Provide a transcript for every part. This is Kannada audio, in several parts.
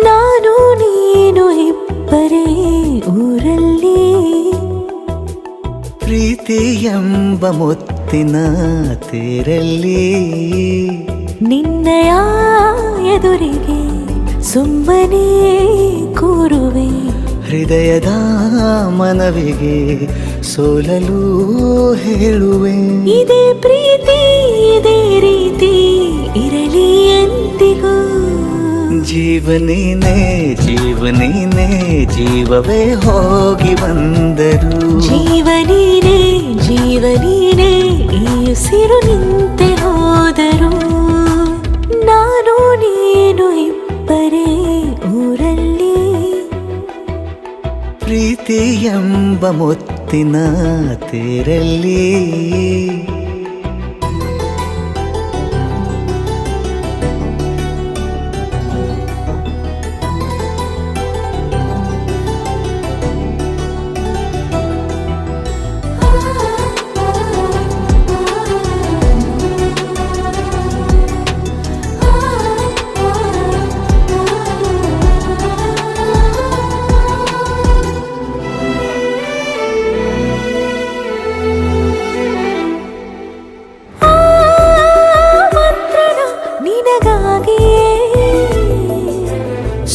ನಾನು ನೀನು ಇಬ್ಬರೇ ಊರಲ್ಲಿ, ಪ್ರೀತಿ ಎಂಬ ಮುತ್ತಿನ ತೇರಲ್ಲಿ, ನಿನ್ನಯ ಎದುರಿಗೆ ಸುಮ್ಮನೆ ಕೂರುವೆ, ಹೃದಯದ ಮನವಿಗೆ ಸೋಲಲು ಹೇಳುವೆ. ಇದೇ ಪ್ರೀತಿ ಇದೇ ರೀತಿ ಇರಲಿ ಎಂದಿಗೂ. ಜೀವನೇನೆ ಜೀವನೇನೆ ಜೀವವೇ ಹೋಗಿ ಬಂದರು, ಜೀವನೀನೇ ಜೀವನೀನೇ ಈ ಉಸಿರು ನಿಂತೆ ಹೋದರು. ನಾನು ನೀನು ಇಬ್ಬರೇ ಊರಲ್ಲಿ, ಪ್ರೀತಿ ಎಂಬ ಮುತ್ತಿನ ತೇರಲ್ಲಿ.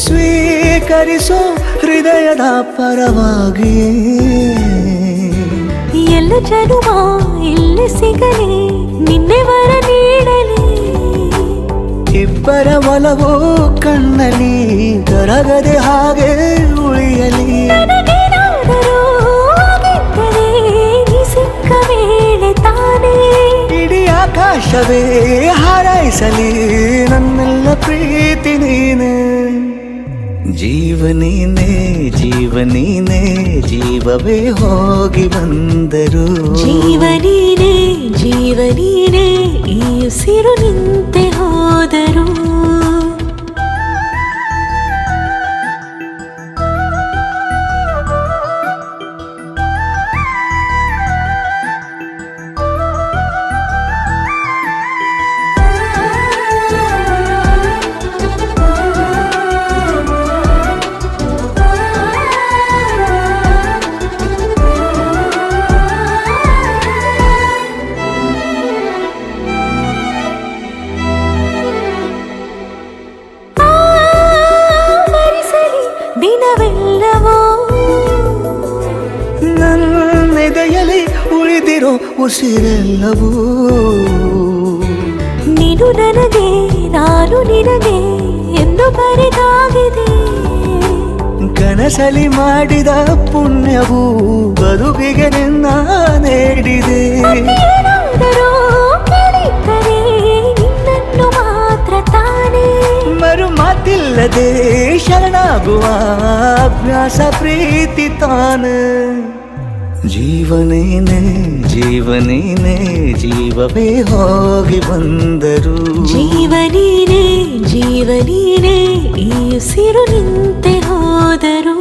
ಸ್ವೀಕರಿಸೋ ಹೃದಯದ ಪರವಾಗಿ, ಎಲ್ಲ ಜನುಮ ಇಲ್ಲಿ ಸಿಗಲಿ ನಿನ್ನೆ ವರ ನೀಡಲಿ. ಇಬ್ಬರ ಒಲವು ಕಣ್ಣಲ್ಲಿ ಕರಗದೆ ಹಾಗೆ ಉಳಿಯಲಿ. ನನಗೇನಾದರೂ ಆಗಿದ್ದರೆ ನೀ ಸಿಕ್ಕ ವೇಳೆ ತಾನೇ ಇಡೀ ಆಕಾಶವೇ ಹಾರೈಸಲಿ ನನ್ನೆಲ್ಲ ಪ್ರೀತಿ ನೀನೆ. ಜೀವನೀನೇ ಜೀವನೀನೇ ಜೀವವೇ ಹೋಗಿ ಬಂದರು, ಜೀವನೀನೇ ಜೀವನೀನೇ ಈ ಉಸಿರು ನಿಂತೆ ಹೋದರು. ದಿನವೆಲ್ಲವೋ ನನ್ನೆದೆಯಲ್ಲಿ ಉಳಿದಿರೋ ಉಸಿರೆಲ್ಲವೂ, ನೀನು ನನಗೆ ನಾನು ನಿನಗೆ ಎಂದು ಬರೆದಾಗಿದೆ. ಕನಸಲಿ ಮಾಡಿದ ಪುಣ್ಯವು ಬದುಕಿಗೆ ನಿನ್ನ ನೀಡಿದೆ. ಏನಾದರೂ ಕೇಳಿದ್ದರೆ ನಿನ್ನನ್ನು ಮಾತ್ರ ತಾನೇ, ಮರು ಮಾತಿಲ್ಲದೆ ಶರಣಾಗುವ ಅಭ್ಯಾಸ ಪ್ರೀತಿ ತಾನೆ. ಜೀವನೇನೆ ಜೀವನೇನೆ ಜೀವವೇ ಹೋಗಿ ಬಂದರು, ಜೀವನೀನೇ ಜೀವನೀನೇ ಈ ಉಸಿರು ನಿಂತೆ ಹೋದರು.